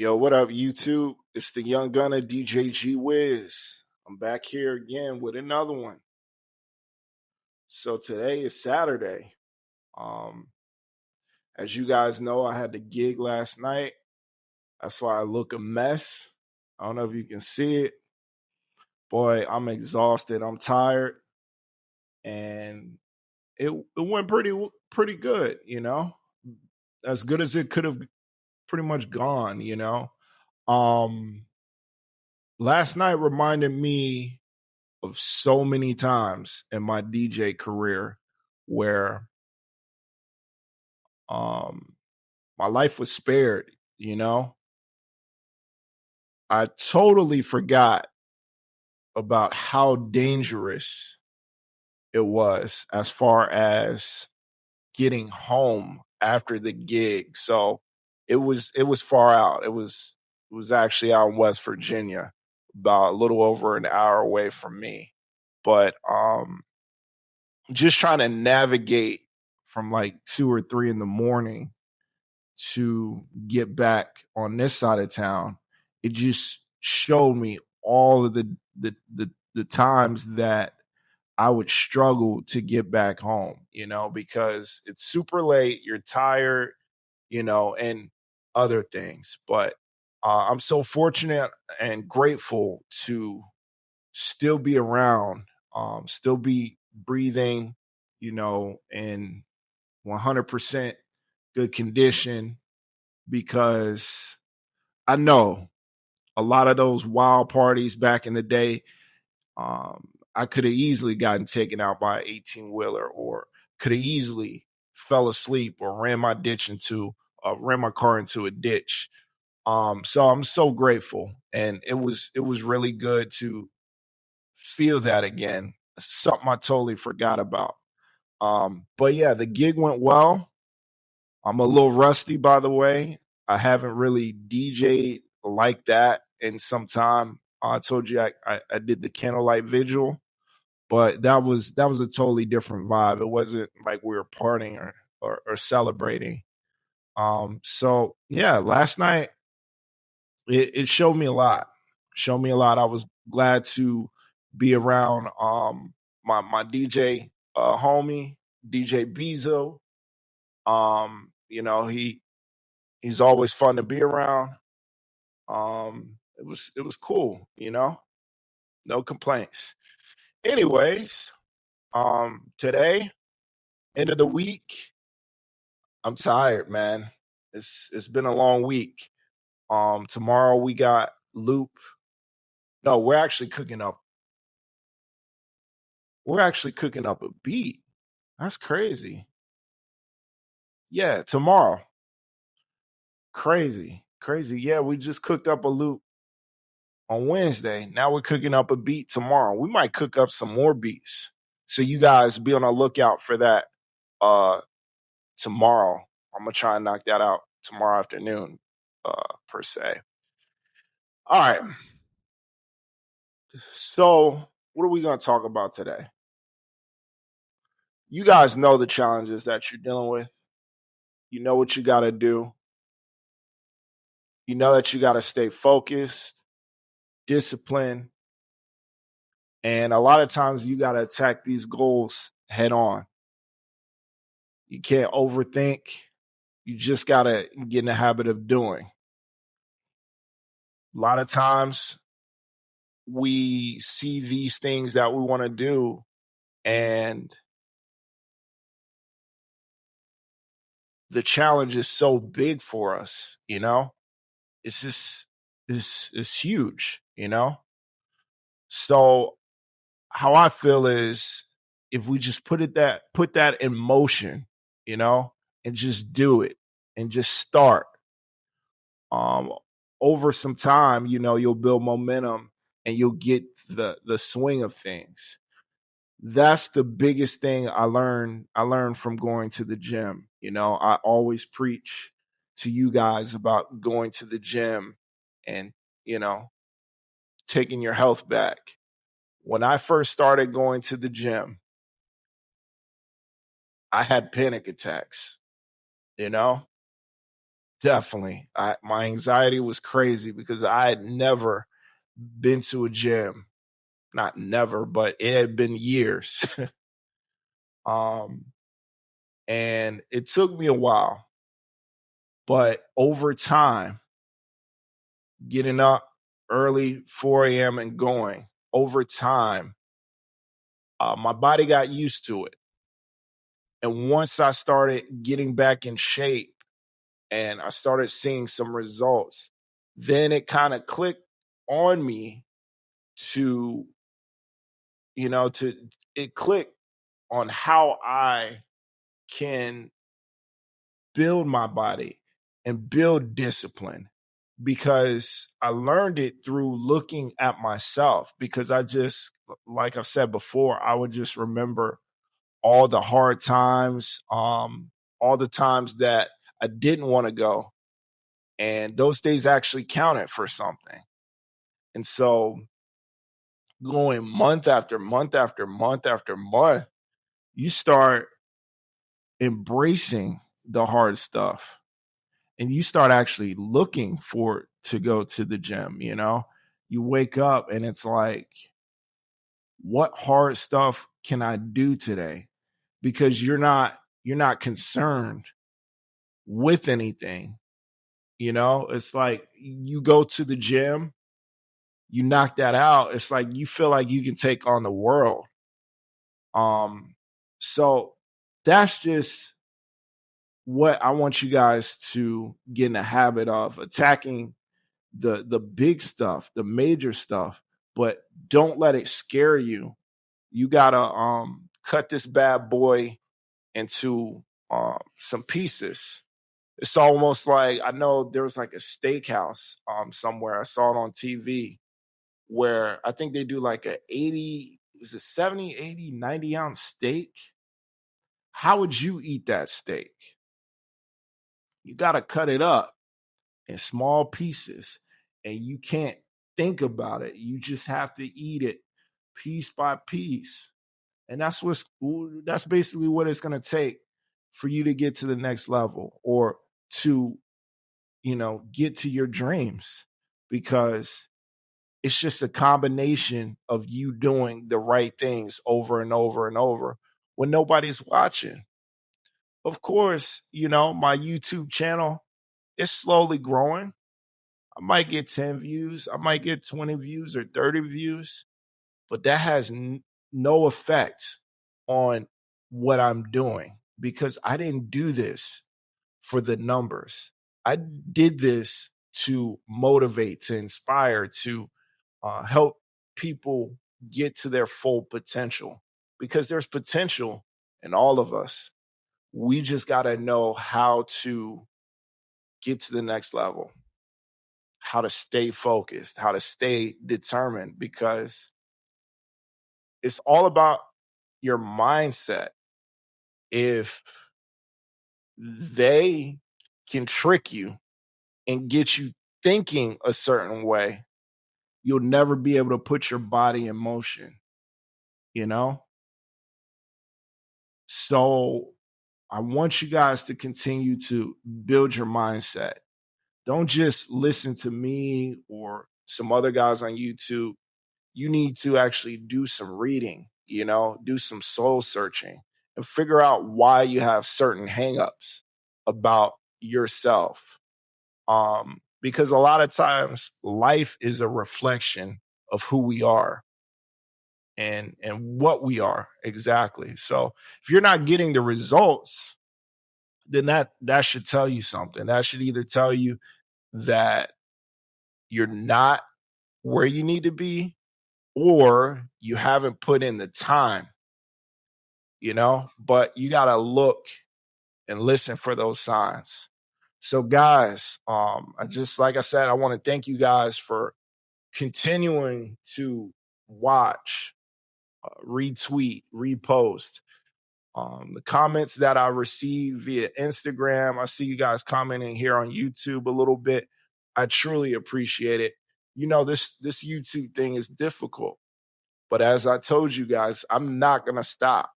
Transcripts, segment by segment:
Yo, what up, YouTube? It's the young gunner DJ G-Wiz. I'm back here again with another one. So today is Saturday. Um, as you guys know, I had the gig last night. That's why I look a mess. I don't know if you can see it. Boy, I'm exhausted. I'm tired, and it went pretty good. As good as it could have pretty much gone. Um, Last night reminded me of so many times in my DJ career where um my life was spared, you know? I totally forgot about how dangerous it was as far as getting home after the gig. So it was far out. It was actually out in West Virginia, about a little over an hour away from me. But just trying to navigate from like 2 or 3 in the morning to get back on this side of town, it just showed me all of the times that I would struggle to get back home, because it's super late, you're tired, and other things. But I'm so fortunate and grateful to still be around, still be breathing, in 100% good condition, because I know a lot of those wild parties back in the day, I could have easily gotten taken out by an 18-wheeler, or could have easily fell asleep or ran my car into a ditch. So I'm so grateful, and it was really good to feel that again. Something I totally forgot about. But yeah, the gig went well. I'm a little rusty, by the way. I haven't really DJ'd like that in some time. I told you I did the candlelight vigil, but that was a totally different vibe. It wasn't like we were partying or celebrating. So yeah, last night it showed me a lot. Showed me a lot. I was glad to be around my DJ homie, DJ Bezo. He's always fun to be around. It was cool, no complaints. Anyways, today, end of the week, I'm tired, man. It's been a long week. Tomorrow we got Loop. No, we're actually cooking up a beat. That's crazy. Yeah, tomorrow. Crazy. Crazy. Yeah, we just cooked up a loop on Wednesday. Now we're cooking up a beat tomorrow. We might cook up some more beats. So you guys be on the lookout for that uh tomorrow. I'm gonna try and knock that out tomorrow afternoon, per se. All right. So what are we gonna talk about today? You guys know the challenges that you're dealing with. You know what you gotta do. You know that you gotta stay focused, disciplined, and a lot of times you gotta attack these goals head on. You can't overthink. You just gotta get in the habit of doing. A lot of times we see these things that we want to do, and the challenge is so big for us, it's just it's huge. So how I feel is, if we just put that in motion, you know and just do it, and just start, um over some time, you'll build momentum, and you'll get the swing of things. That's the biggest thing I learned from going to the gym. I always preach to you guys about going to the gym and, you know, taking your health back. When I first started going to the gym, I had panic attacks, you know? Definitely. My anxiety was crazy because I had never been to a gym. Not never, but it had been years. um, and it took me a while, but over time, getting up early, 4 a.m. and going, over time, my body got used to it. And once I started getting back in shape and I started seeing some results, then it kind of clicked on me to, it clicked on how I can build my body and build discipline, because I learned it through looking at myself. Because I just, like I've said before, I would just remember all the hard times, all the times that I didn't want to go. And those days actually counted for something. And so going month after month after month after month, you start embracing the hard stuff and you start actually looking for to go to the gym. You wake up and it's like, what hard stuff can I do today? Because you're not concerned with anything. It's like you go to the gym, you knock that out, it's like you feel like you can take on the world. So that's just what I want you guys to get in the habit of, attacking the big stuff, the major stuff, but don't let it scare you. You gotta cut this bad boy into some pieces. It's almost like, I know there was like a steakhouse somewhere, I saw it on TV, where I think they do like a 80, is it 70, 80, 90-ounce steak? How would you eat that steak? You got to cut it up in small pieces, and you can't think about it. You just have to eat it piece by piece. And that's basically what it's going to take for you to get to the next level, or to, get to your dreams, because it's just a combination of you doing the right things over and over and over when nobody's watching. Of course, my YouTube channel is slowly growing. I might get 10 views, I might get 20 views or 30 views, but that has no effect on what I'm doing, because I didn't do this for the numbers. I did this to motivate, to inspire, to help people get to their full potential, because there's potential in all of us. We just got to know how to get to the next level, how to stay focused, how to stay determined, because it's all about your mindset. If they can trick you and get you thinking a certain way, you'll never be able to put your body in motion, you know? So I want you guys to continue to build your mindset. Don't just listen to me or some other guys on YouTube. You need to actually do some reading, do some soul searching and figure out why you have certain hangups about yourself. Because a lot of times life is a reflection of who we are and what we are exactly. So if you're not getting the results, then that should tell you something. That should either tell you that you're not where you need to be, or you haven't put in the time, but you got to look and listen for those signs. So guys, like I said, I want to thank you guys for continuing to watch, retweet, repost. The comments that I receive via Instagram, I see you guys commenting here on YouTube a little bit. I truly appreciate it. This YouTube thing is difficult, but as I told you guys, I'm not going to stop.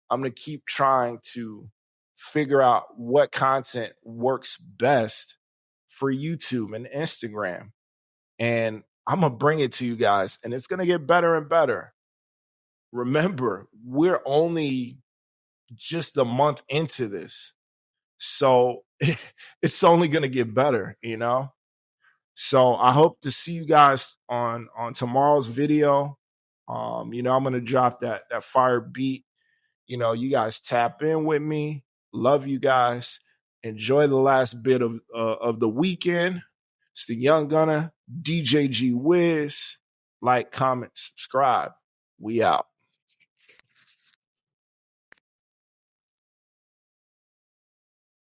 I'm going to keep trying to figure out what content works best for YouTube and Instagram. And I'm going to bring it to you guys, and it's going to get better and better. Remember, we're only just a month into this. So it's only going to get better, you know? So I hope to see you guys on tomorrow's video. I'm going to drop that fire beat. You guys tap in with me. Love you guys. Enjoy the last bit of the weekend. It's the Young Gunner, DJ G-Wiz. Like, comment, subscribe. We out.